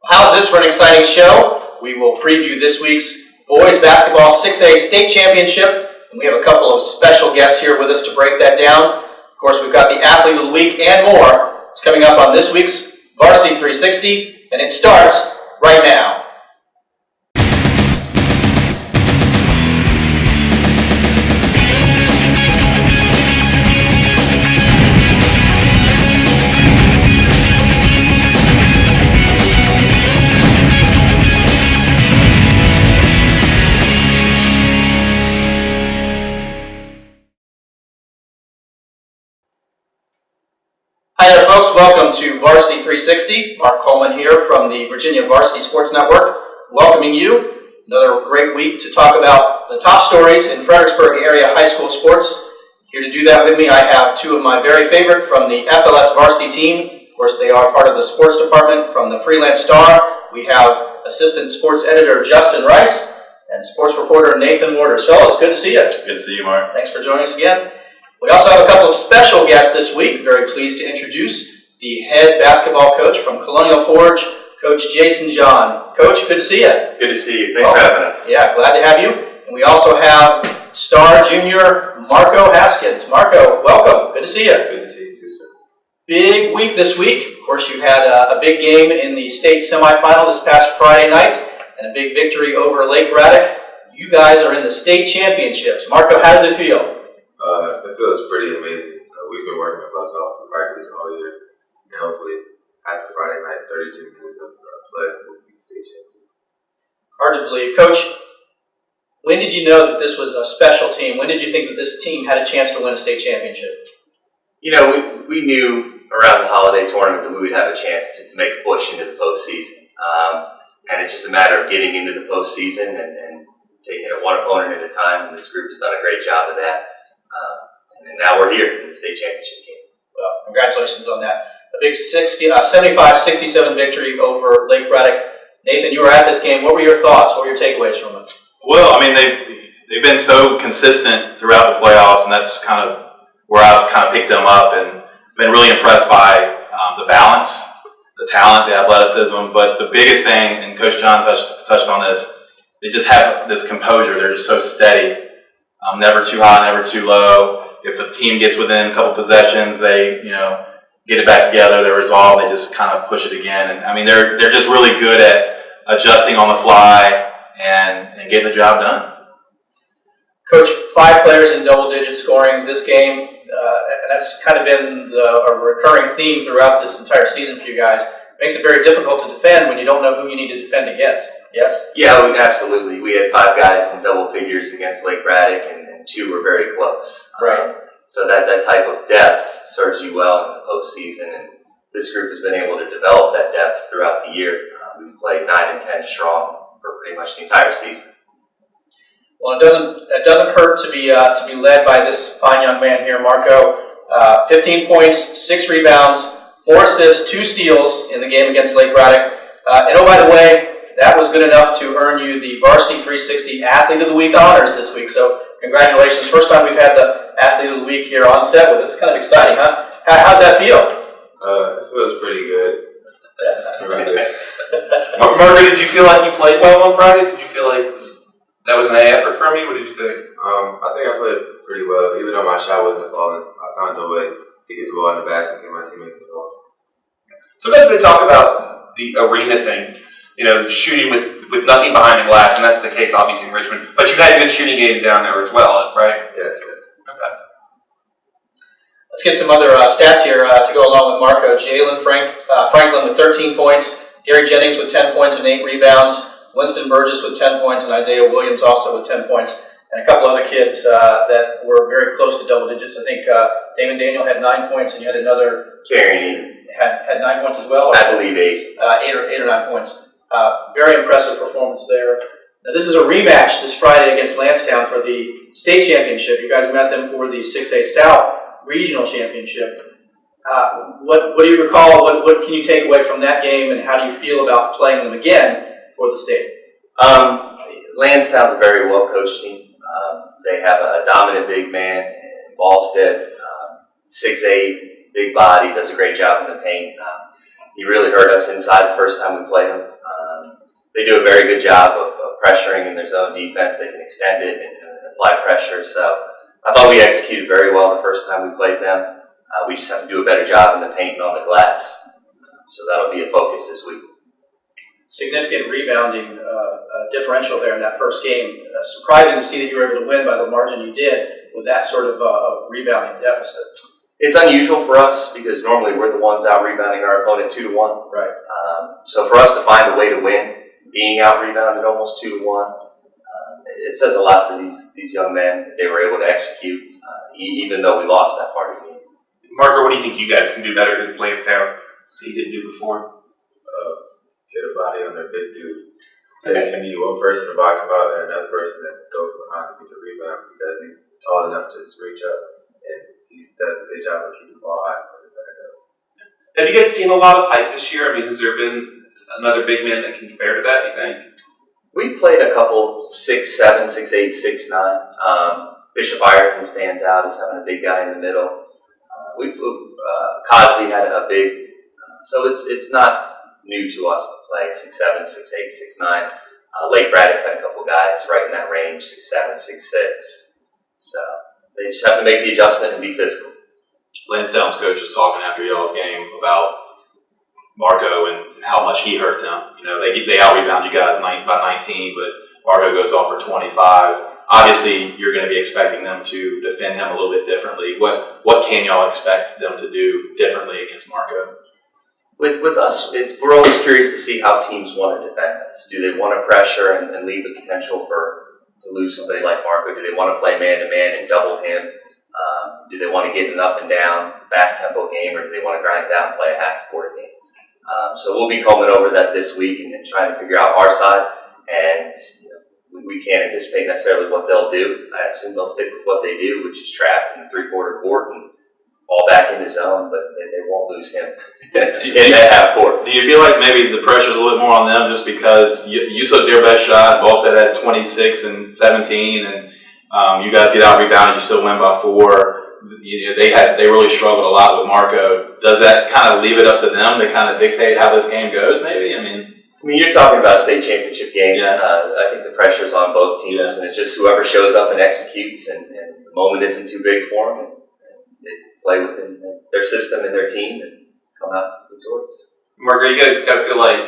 How's this for an exciting show? We will preview this week's boys basketball 6A state championship, and we have a couple of special guests here with us to break that down. Of course, we've got the athlete of the week and more. It's coming up on this week's Varsity 360, and it starts right now. Hi there, folks. Welcome to Varsity 360. Mark Coleman here from the Virginia Varsity Sports Network, welcoming you. Another great week to talk about the top stories in Fredericksburg area high school sports. Here to do that with me, I have two of my very favorite from the FLS Varsity team. Of course, they are part of the sports department from the Freelance Star. We have Assistant Sports Editor Justin Rice and Sports Reporter Nathan Warters. Fellas, good to see you. Good to see you, Mark. Thanks for joining us again. We also have a couple of special guests this week. Very pleased to introduce the head basketball coach from Colonial Forge, Coach Jason John. Coach, good to see you. Good to see you. Thanks for having us. Yeah, glad to have you. And we also have star junior Marco Haskins. Marco, welcome. Good to see you. Good to see you too, sir. Big week this week. Of course, you had a big game in the state semifinal this past Friday night and a big victory over Lake Braddock. You guys are in the state championships. Marco, how does it feel? It feels pretty amazing. We've been working our butts off in practice all year, and hopefully after Friday night, 32 minutes of play, we'll be state champions. Hard to believe. Coach, when did you know that this was a special team? When did you think that this team had a chance to win a state championship? You know, we knew around the holiday tournament that we would have a chance to make a push into the postseason. And it's just a matter of getting into the postseason and taking it one opponent at a time, and this group has done a great job of that. And now we're here in the state championship game. Well, congratulations on that. A big 75-67 victory over Lake Braddock. Nathan, you were at this game. What were your thoughts? What were your takeaways from it? Well, I mean, they've been so consistent throughout the playoffs, and that's kind of where I've kind of picked them up and been really impressed by the balance, the talent, the athleticism. But the biggest thing, and Coach John touched on this, they just have this composure. They're just so steady, never too high, never too low. If a team gets within a couple possessions, they get it back together, they resolve, they just kind of push it again. And I mean, they're just really good at adjusting on the fly and getting the job done. Coach, 5 players in double-digit scoring this game, and that's kind of been a recurring theme throughout this entire season for you guys. Makes it very difficult to defend when you don't know who you need to defend against. Yes? Yeah, absolutely. We had 5 guys in double figures against Lake Braddock, and 2 were very close. Right. So that type of depth serves you well in the postseason, and this group has been able to develop that depth throughout the year. We've played 9 and 10 strong for pretty much the entire season. Well, it doesn't hurt to be led by this fine young man here, Marco. 15 points, 6 rebounds, 4 assists, 2 steals in the game against Lake Braddock. And oh, by the way, that was good enough to earn you the Varsity 360 Athlete of the Week honors this week. So congratulations. First time we've had the Athlete of the Week here on set with us. It's kind of exciting, huh? How's that feel? It feels pretty good. Really good. Marco, did you feel like you played well on Friday? Did you feel like that was an A effort from you? What did you think? I think I played pretty well. Even though my shot wasn't falling, I found a way to get the ball in the basket and get my teammates involved. Sometimes they talk about the arena thing, shooting with nothing behind the glass, and that's the case obviously in Richmond. But you've had good shooting games down there as well, right? Yes. Okay. Let's get some other stats here to go along with Marco. Jalen Franklin with 13 points, Gary Jennings with 10 points and 8 rebounds, Winston Burgess with 10 points, and Isaiah Williams also with 10 points, and a couple other kids that were very close to double digits. I think Damon Daniel had 9 points, and you had another Carrying had 9 points as well. Or, I believe 8. 8 or 9 points. Very impressive performance there. Now, this is a rematch this Friday against Landstown for the state championship. You guys met them for the 6A South Regional Championship. What do you recall? What can you take away from that game, and how do you feel about playing them again for the state? Landstown's a very well-coached team. They have a dominant big man, Ballstead, 6'8", big body, does a great job in the paint. He really hurt us inside the first time we played him. they do a very good job of pressuring in their zone defense. They can extend it and apply pressure. So I thought we executed very well the first time we played them. We just have to do a better job in the paint and on the glass. So that'll be a focus this week. Significant rebounding differential there in that first game. Surprising to see that you were able to win by the margin you did with that sort of rebounding deficit. It's unusual for us because normally we're the ones out rebounding our opponent 2-1. Right. So for us to find a way to win, being out rebounded almost 2-1, it says a lot for these young men that they were able to execute, even though we lost that part of the game. Marco, what do you think you guys can do better against Landstown that you didn't do before? Get a body on their big dude. You need one person to box him out and another person that goes behind to get the rebound because he's tall enough to just reach up and he does a good job of keeping the ball high and putting it back up. Have you guys seen a lot of height this year? I mean, has there been another big man that can compare to that, you think? We've played a couple 6'7", 6'8", 6'9". Bishop Ireton stands out as having a big guy in the middle. Cosby had a big, so it's not new to us to play 6'7", 6'8", 6'9". Lake Braddock had a couple guys right in that range, 6'7", 6'6". So they just have to make the adjustment and be physical. Landstown's coach was talking after y'all's game about Marco and how much he hurt them. You know, they out-rebound you guys by 19, but Marco goes off for 25. Obviously, you're going to be expecting them to defend him a little bit differently. What can y'all expect them to do differently against Marco? With us, we're always curious to see how teams want to defend us. Do they want to pressure and leave the potential to lose somebody like Marco? Do they want to play man-to-man and double him? Do they want to get an up-and-down, fast-tempo game, or do they want to grind it down and play a half-court game? So we'll be combing over that this week and trying to figure out our side. And we can't anticipate necessarily what they'll do. I assume they'll stick with what they do, which is trap in the three-quarter court and ball back in the zone, but they won't lose him in that half court. Do you feel like maybe the pressure's a little bit more on them just because you took their best shot, Ballstead had 26 and 17, and you guys get out rebounded, you still win by 4. They really struggled a lot with Marco. Does that kind of leave it up to them to kind of dictate how this game goes? Maybe. I mean, you're talking about a state championship game. Yeah. I think the pressure's on both teams, and it's just whoever shows up and executes, and the moment isn't too big for them. They play within their system and their team and come out victorious. Marco, you guys got to feel like,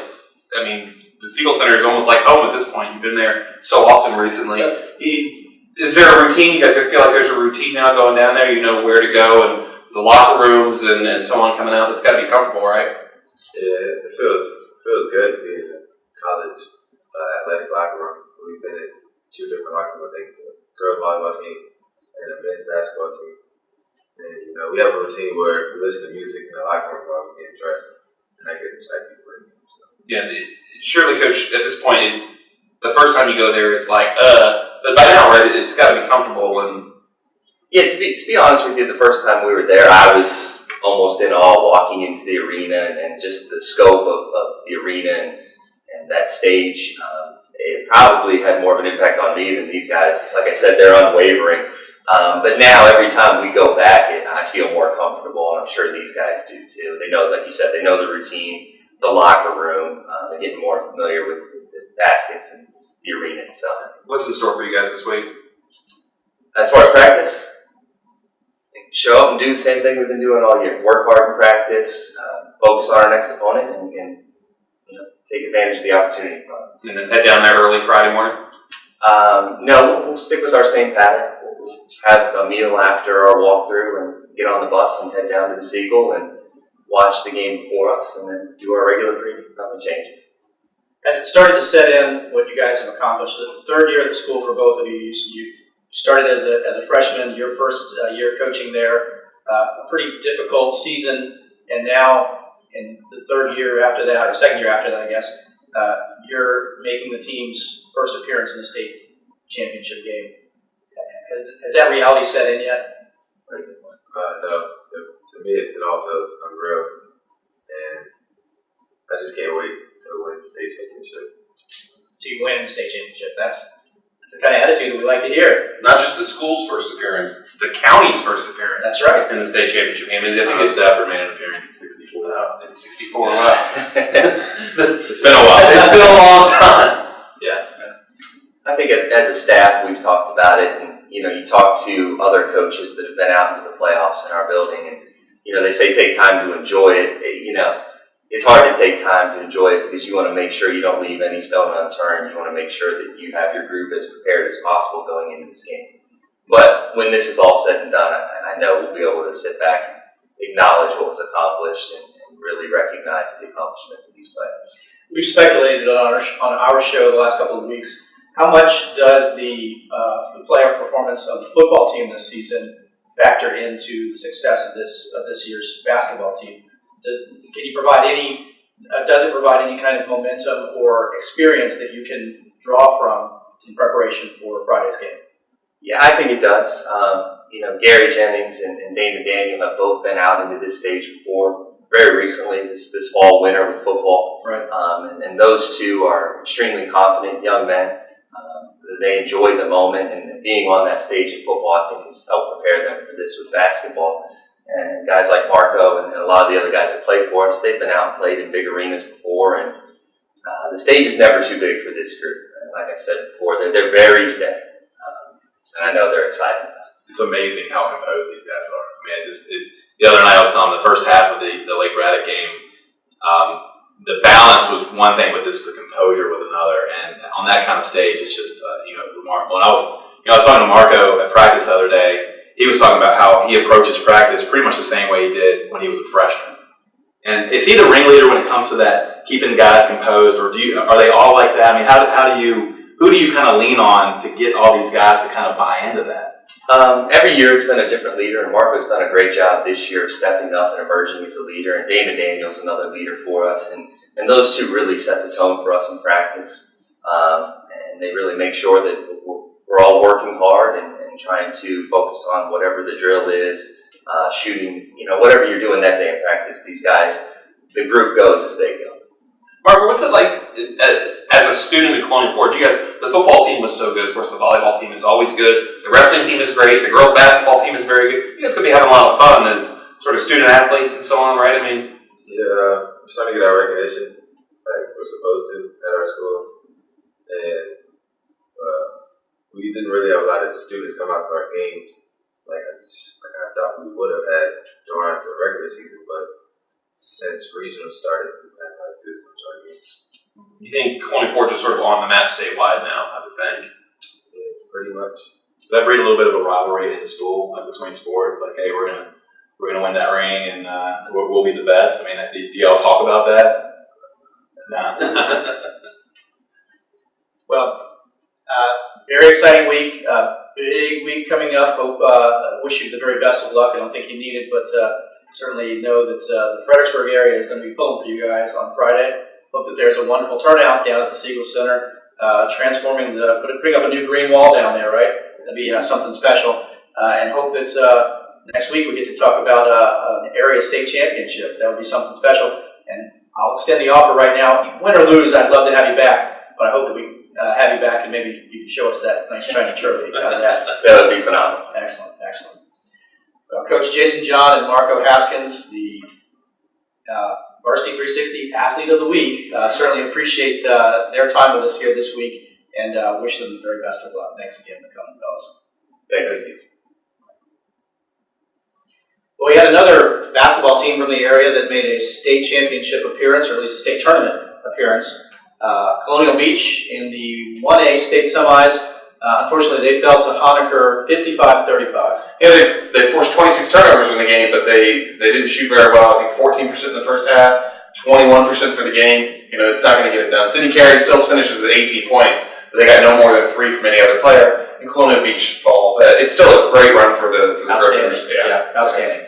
I mean, the Siegel Center is almost like home at this point. You've been there so often recently. Yeah. Is there a routine? You guys feel like there's a routine now going down there? You know where to go and the locker rooms and so on coming out. It's got to be comfortable, right? Yeah, it feels good to be in a college athletic locker room. We've been in 2 different locker rooms. I think the girls volleyball team and the men's basketball team. And we have a routine where we listen to music in the locker room while we're getting dressed, and that gets exciting for me. Yeah, surely, Coach. At this point, the first time you go there, it's like, but by now, right? It's got to be comfortable and. Yeah, to be honest with you, the first time we were there, I was almost in awe walking into the arena and just the scope of the arena and that stage. It probably had more of an impact on me than these guys. Like I said, they're unwavering. But now, every time we go back, I feel more comfortable, and I'm sure these guys do too. They know, like you said, they know the routine, the locker room. They're getting more familiar with the baskets and the arena itself. What's in store for you guys this week? As far as practice, show up and do the same thing we've been doing all year. Work hard in practice, focus on our next opponent, and take advantage of the opportunity from us. And then head down there early Friday morning? No, we'll stick with our same pattern. We'll have a meal after our walkthrough and get on the bus and head down to the Siegel and watch the game before us and then do our regular preview. Nothing changes. As it started to set in, what you guys have accomplished, the third year at the school for both of you, you started as a freshman, your first year coaching there, a pretty difficult season, and now in the third year after that, or second year after that, I guess, you're making the team's first appearance in the state championship game. Has that reality set in yet? No. To me, it all feels unreal, and I just can't wait to win the state championship. So you win the state championship. That's That's the kind of attitude that we like to hear. Not just the school's first appearance, the county's first appearance. That's right. In the state championship game. I mean, I think I think Stafford made an appearance at 64. it's 64. Wow. It's been a while. It's been a long time. Yeah. I think as a staff, we've talked about it, and you talk to other coaches that have been out into the playoffs in our building, and they say take time to enjoy it. It's hard to take time to enjoy it because you want to make sure you don't leave any stone unturned. You want to make sure that you have your group as prepared as possible going into this game. But when this is all said and done, I know we'll be able to sit back and acknowledge what was accomplished and really recognize the accomplishments of these players. We've speculated on our show the last couple of weeks. How much does the player performance of the football team this season factor into the success of this year's basketball team? Can you provide any? Does it provide any kind of momentum or experience that you can draw from in preparation for Friday's game? Yeah, I think it does. Gary Jennings and Dana Daniel have both been out into this stage before, very recently, this fall, winter with football. Right. And those two are extremely confident young men. They enjoy the moment, and being on that stage in football, I think, has helped prepare them for this with basketball. And guys like Marco and a lot of the other guys that play for us, they've been out and played in big arenas before, and the stage is never too big for this group. And like I said before, they're very steady, and I know they're excited. It's amazing how composed these guys are. I mean, the other night I was telling them the first half of the Lake Braddock game, the balance was one thing, but the composure was another. And on that kind of stage, it's just remarkable. And I was talking to Marco at practice the other day. He was talking about how he approaches practice pretty much the same way he did when he was a freshman. And is he the ringleader when it comes to that, keeping guys composed, or are they all like that? I mean, who do you kind of lean on to get all these guys to kind of buy into that? Every year it's been a different leader, and Marco's done a great job this year of stepping up and emerging as a leader, and David Daniel's another leader for us, and those two really set the tone for us in practice, and they really make sure that we're all working hard and trying to focus on whatever the drill is, shooting, whatever you're doing that day in practice. These guys, the group goes as they go. Marco, what's it like as a student at Colonial Forge? The football team was so good. Of course, the volleyball team is always good. The wrestling team is great. The girls' basketball team is very good. You guys could be having a lot of fun as sort of student athletes and so on, right? I mean, yeah, we're starting to get our recognition like we're supposed to at our school, and we didn't really have a lot of students come out to our games like I thought we would have had during the regular season, but since regional started, we've had a lot of students come to our games. you think Colonial Forge is sort of on the map statewide now, I would think. Yeah, it's pretty much. Does that breed a little bit of a rivalry in school, like between sports? Like, hey, we're gonna win that ring, and we'll be the best. I mean, do y'all talk about that? No. Well, very exciting week. Big week coming up. Hope wish you the very best of luck. I don't think you need it, but certainly know that the Fredericksburg area is going to be pulling for you guys on Friday. Hope that there's a wonderful turnout down at the Siegel Center. Putting up a new green wall down there, right? That'll be something special. And hope that next week we get to talk about an area state championship. That would be something special. And I'll extend the offer right now. Win or lose, I'd love to have you back. But I hope that we have you back and maybe you can show us that nice shiny trophy. How's that? That would be phenomenal. Excellent. Well, Coach Jason John and Marco Haskins, the Varsity 360 Athlete of the Week, certainly appreciate their time with us here this week and wish them the very best of luck. Thanks again for coming, fellas. Thank you. Well, we had another basketball team from the area that made a state championship appearance, or at least a state tournament appearance. Colonial Beach in the 1A state semis. Unfortunately, they fell to Honaker 55-35. Yeah, they forced 26 turnovers in the game, but they didn't shoot very well. I think 14% in the first half, 21% for the game. It's not going to get it done. City Carey still finishes with 18 points, but they got no more than 3 from any other player. And Colonial Beach falls. It's still a great run for the Drifters. Yeah, outstanding.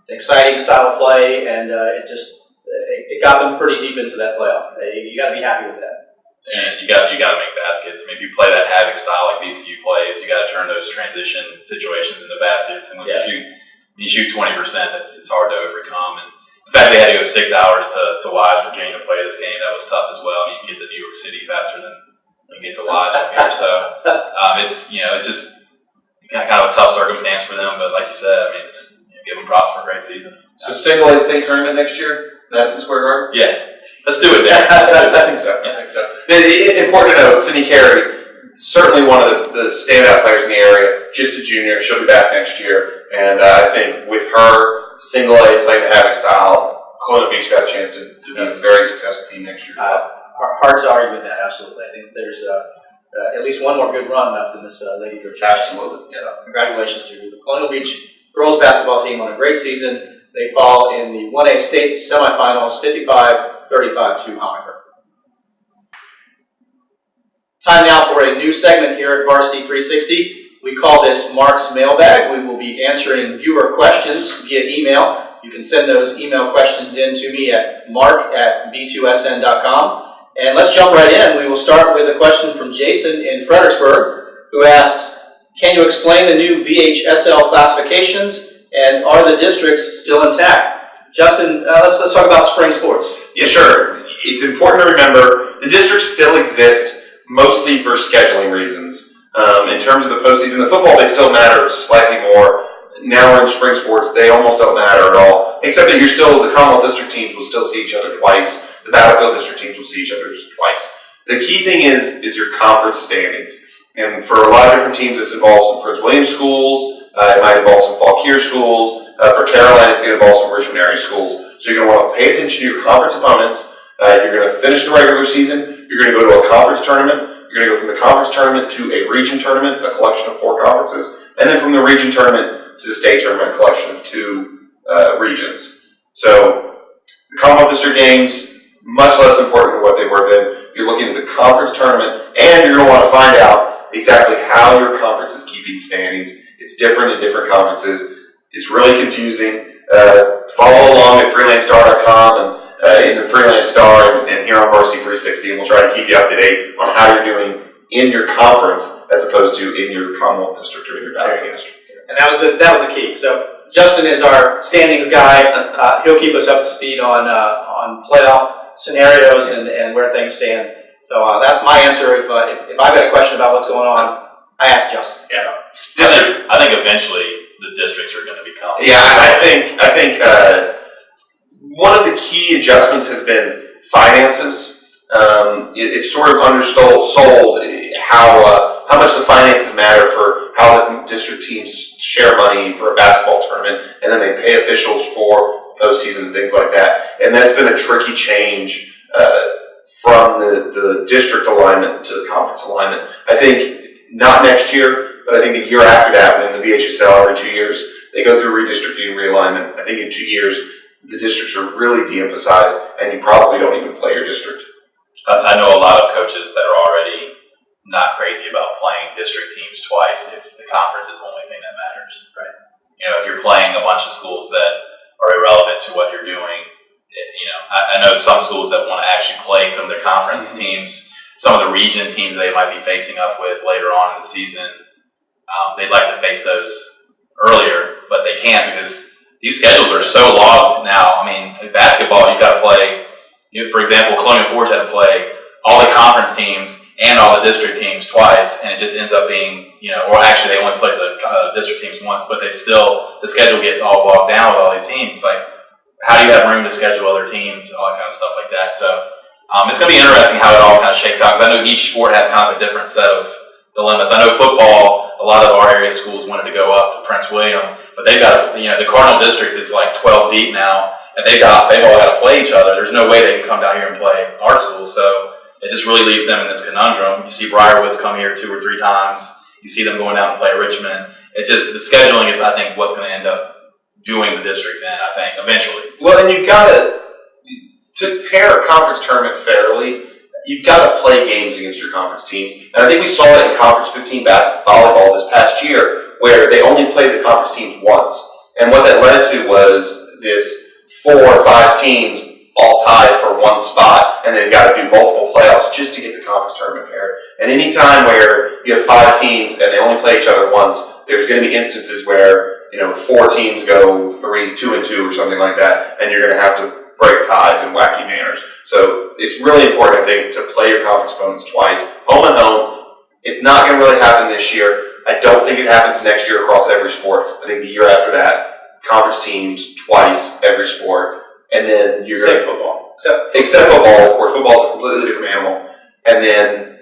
Exciting style of play, and it got them pretty deep into that playoff. You got to be happy with that. And you got to make baskets. I mean, if you play that havoc style like VCU plays, you got to turn those transition situations into baskets. And when you shoot 20%, it's hard to overcome. And the fact they had to go 6 hours to watch Virginia play this game, that was tough as well. You can get to New York City faster than get to watch from here. So it's just kind of a tough circumstance for them. But like you said, I mean, it's give them props for a great season. So single A state tournament next year, Madison Square Garden. Yeah, let's do it there. I think so. Important to note, Cindy Carey, certainly one of the standout players in the area. Just a junior, she'll be back next year, and I think with her single A playing the Havoc style, Colonial Beach got a chance to be a very successful team next year. Hard to argue with that. Absolutely, I think there's at least one more good run left in this Lady Group. Absolutely. So congratulations to the Colonial Beach girls basketball team on a great season. They fall in the 1A state semifinals, 55-35 to Honaker. Time now for a new segment here at Varsity 360. We call this Mark's Mailbag. We will be answering viewer questions via email. You can send those email questions in to me at mark@b2sn.com. And let's jump right in. We will start with a question from Jason in Fredericksburg, who asks, can you explain the new VHSL classifications, and are the districts still intact? Justin, let's talk about spring sports. Yeah, sure. It's important to remember the districts still exist mostly for scheduling reasons. In terms of the postseason, the football, they still matter slightly more. Now we're in spring sports, they almost don't matter at all, except that the Commonwealth district teams will still see each other twice. The Battlefield district teams will see each other twice. The key thing is your conference standings. And for a lot of different teams, this involves some Prince William schools, it might involve some Fauquier schools. For Caroline, it's going to involve some Richmond area schools. So you're going to want to pay attention to your conference opponents. You're going to finish the regular season. You're going to go to a conference tournament. You're going to go from the conference tournament to a region tournament, a collection of 4 conferences. And then from the region tournament to the state tournament, a collection of 2 regions. So the Commonwealth District games, much less important than what they were then. You're looking at the conference tournament, and you're going to want to find out exactly how your conference is keeping standings. It's different in different conferences. It's really confusing. Follow along at freelancestar.com and in the Freelance Star and here on Varsity 360, and we'll try to keep you up to date on how you're doing in your conference as opposed to in your Commonwealth District or in your Battlefield District. And that was the key. So Justin is our standings guy. He'll keep us up to speed on playoff scenarios and where things stand. So that's my answer. If I've got a question about what's going on, I ask Justin. Yeah. I think eventually the districts are going to become. Yeah, I think one of the key adjustments has been finances. It's sort of undersold how much the finances matter for how the district teams share money for a basketball tournament, and then they pay officials for postseason and things like that. And that's been a tricky change from the district alignment to the conference alignment. I think not next year, but I think the year after that, when the VHSL every 2 years, they go through redistricting and realignment. I think in 2 years, the districts are really de-emphasized, and you probably don't even play your district. I know a lot of coaches that are already not crazy about playing district teams twice if the conference is the only thing that matters. Right. If you're playing a bunch of schools that are irrelevant to what you're doing, I know some schools that want to actually play some of their conference teams, some of the region teams they might be facing up with later on in the season. They'd like to face those earlier, but they can't because these schedules are so logged now. I mean, in basketball, you've got to play, for example, Colonial Forge had to play all the conference teams and all the district teams twice, and it just ends up being, or actually they only played the district teams once, but the schedule gets all bogged down with all these teams. It's like, how do you have room to schedule other teams, all that kind of stuff like that. So it's going to be interesting how it all kind of shakes out, because I know each sport has kind of a different set of dilemmas. I know football, a lot of our area schools wanted to go up to Prince William, but they've got, the Cardinal District is like 12 deep now, and they've all got to play each other. There's no way they can come down here and play our schools, so it just really leaves them in this conundrum. You see Briarwoods come here 2 or 3 times. You see them going down and play Richmond. The scheduling is, I think, what's going to end up doing the districts in, I think, eventually. Well, and you've got to pair a conference tournament fairly, you've got to play games against your conference teams. And I think we saw that in Conference 15 volleyball this past year, where they only played the conference teams once. And what that led to was this 4 or 5 teams all tied for one spot, and they've got to do multiple playoffs just to get the conference tournament pair. And any time where you have 5 teams and they only play each other once, there's going to be instances where 4 teams go 2-2 or something like that, and you're going to have to break ties in wacky manners. So it's really important, I think, to play your conference opponents twice, home and home. It's not going to really happen this year. I don't think it happens next year across every sport. I think the year after that, conference teams twice every sport, and then you're going to football. Except football, of course. Football is a completely different animal, and then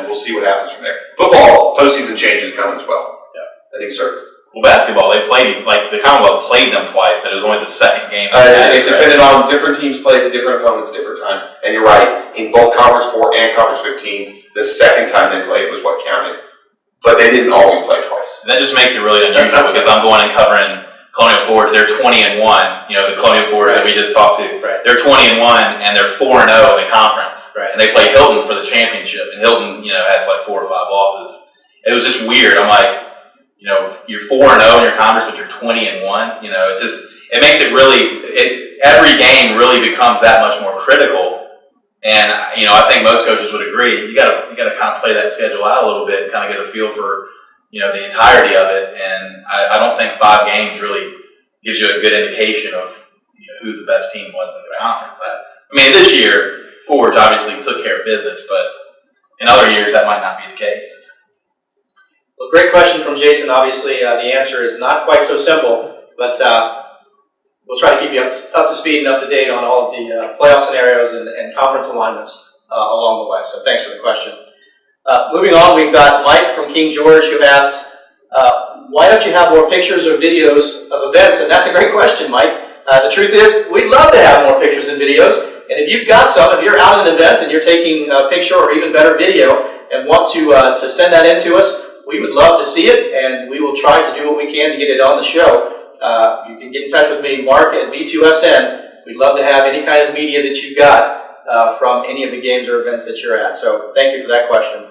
we'll see what happens from there. Football postseason changes coming as well. Yeah, I think certainly. Well, basketball, they played, like, the Commonwealth played them twice, but it was only the second game. It depended on different teams played different opponents different times. And you're right, in both Conference 4 and Conference 15, the second time they played was what counted. But they didn't always play twice. And that just makes it really unusual because I'm going and covering Colonial Forge. They're 20-1. The Colonial Forge that we just talked to. Right. They're 20-1 and they're 4-0 in the conference. Right. And they play Hilton for the championship. And Hilton, has like 4 or 5 losses. It was just weird. I'm like, you're 4-0 in your conference, but you're 20-1. It makes it really. Every game really becomes that much more critical. And I think most coaches would agree. You got to kind of play that schedule out a little bit and kind of get a feel for the entirety of it. And I don't think 5 games really gives you a good indication of who the best team was in the conference. This year Forge obviously took care of business, but in other years that might not be the case. Well, great question from Jason. Obviously, the answer is not quite so simple, but we'll try to keep you up to speed and up to date on all of the playoff scenarios and conference alignments along the way. So thanks for the question. Moving on, we've got Mike from King George who asks, why don't you have more pictures or videos of events? And that's a great question, Mike. The truth is, we'd love to have more pictures and videos. And if you've got some, if you're out at an event and you're taking a picture or even better video and want to send that in to us, we would love to see it, and we will try to do what we can to get it on the show. You can get in touch with me, Mark, at V2SN. We'd love to have any kind of media that you've got from any of the games or events that you're at. So thank you for that question.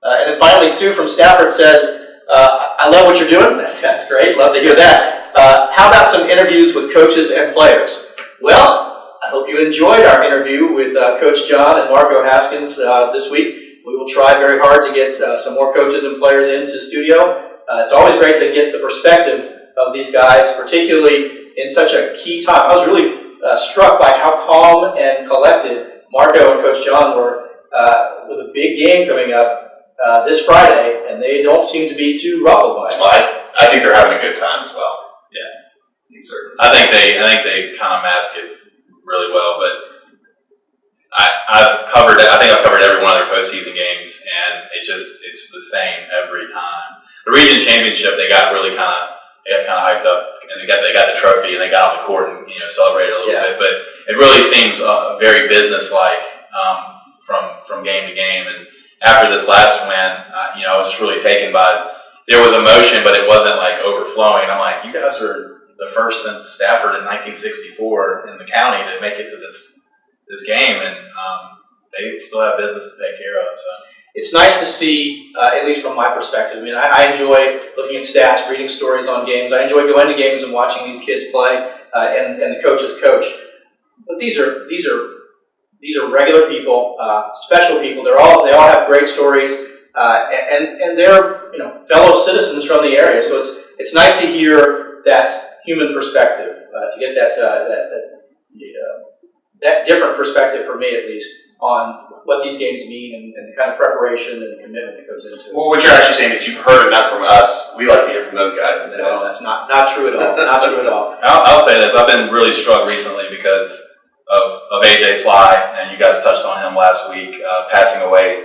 And then finally, Sue from Stafford says, I love what you're doing. That's great. Love to hear that. How about some interviews with coaches and players? Well, I hope you enjoyed our interview with Coach John and Marco Haskins this week. We will try very hard to get some more coaches and players into studio. It's always great to get the perspective of these guys, particularly in such a key time. I was really struck by how calm and collected Marco and Coach John were with a big game coming up this Friday, and they don't seem to be too ruffled by it. Well, I think they're having a good time as well. Yeah, certainly. I think they kind of mask it really well, but I've covered every one of their postseason games, and it's the same every time. The region championship, they got kind of hyped up, and they got the trophy, and they got on the court and celebrated a little bit. But it really seems very businesslike from game to game. And after this last win, I was just really taken by. There was emotion, but it wasn't like overflowing. I'm like, you guys are the first since Stafford in 1964 in the county to make it to this game, and they still have business to take care of. So it's nice to see, at least from my perspective. I enjoy looking at stats, reading stories on games. I enjoy going to games and watching these kids play, and the coaches coach. But these are regular people, special people. They all have great stories, and they're fellow citizens from the area. So it's nice to hear that human perspective, to get that different perspective, for me at least, on what these games mean and the kind of preparation and commitment that goes into it. Well, what you're actually saying is you've heard enough from us. We like to hear from those guys. No, that's not true at all. Not true at all. I'll say this. I've been really struck recently because of AJ Sly, and you guys touched on him last week, passing away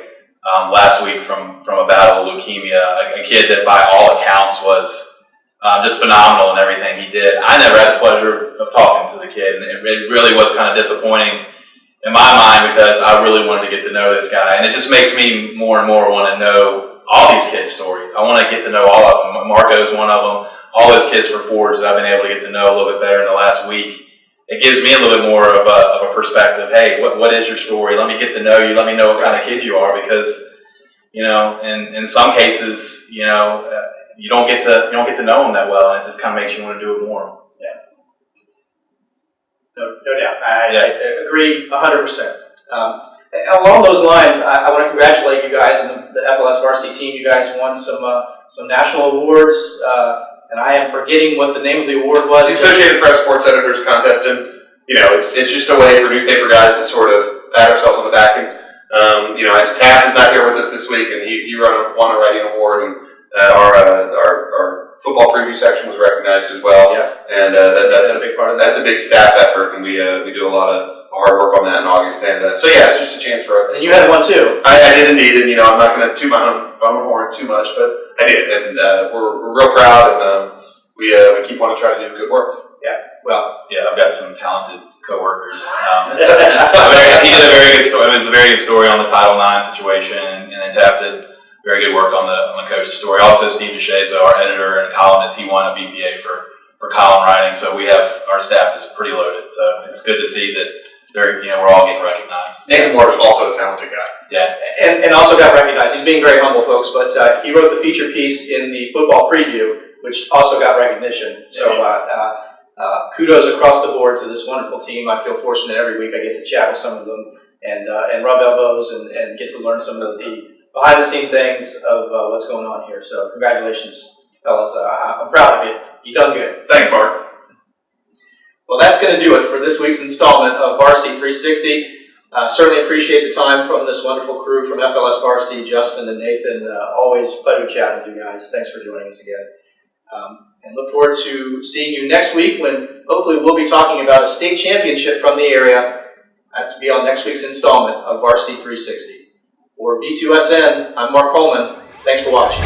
last week from a battle of leukemia, a kid that by all accounts was just phenomenal in everything he did. I never had the pleasure of talking to the kid, and it really was kind of disappointing in my mind because I really wanted to get to know this guy, and it just makes me more and more want to know all these kids' stories. I want to get to know all of them. Marco's one of them. All those kids for Forge that I've been able to get to know a little bit better in the last week. It gives me a little bit more of a perspective. Hey, what is your story? Let me get to know you. Let me know what kind of kid you are, because in some cases, you don't get to know them that well, and it just kind of makes you want to do it more. Yeah. No doubt. I agree 100%. Along those lines, I want to congratulate you guys and the FLS varsity team. You guys won some national awards, and I am forgetting what the name of the award was. It's the Associated Press Sports Editors Contest, and it's just a way for newspaper guys to sort of pat ourselves on the back. And Taft is not here with us this week, and he won a writing award, and our football preview section was recognized as well. Yeah. And that's a big part of that. That's a big staff effort, and we do a lot of hard work on that in August. And so it's just a chance for us. And you had one too. I did indeed, and I'm not going to toot my own horn too much, but I did, and we're real proud, and we keep wanting to try to do good work. Well, Yeah, I've got some talented coworkers. He did a very good story. It was a very good story on the Title IX situation, and then Taft did very good work on the coach's story. Also, Steve DeShazo, our editor and columnist, he won a VPA for column writing. So our staff is pretty loaded. So it's good to see that we're all getting recognized. Nathan Warters is also a talented guy. Yeah, and also got recognized. He's being very humble, folks, but he wrote the feature piece in the football preview, which also got recognition. So kudos across the board to this wonderful team. I feel fortunate every week I get to chat with some of them and rub elbows and get to learn some of the behind-the-scene things of what's going on here. So congratulations, fellas. I'm proud of you. You done good. Thanks, Mark. Well, that's going to do it for this week's installment of Varsity 360. Certainly appreciate the time from this wonderful crew from FLS Varsity, Justin and Nathan. Always a pleasure chatting with you guys. Thanks for joining us again. And look forward to seeing you next week when hopefully we'll be talking about a state championship from the area. That to be on next week's installment of Varsity 360. For V2SN, I'm Mark Coleman. Thanks for watching.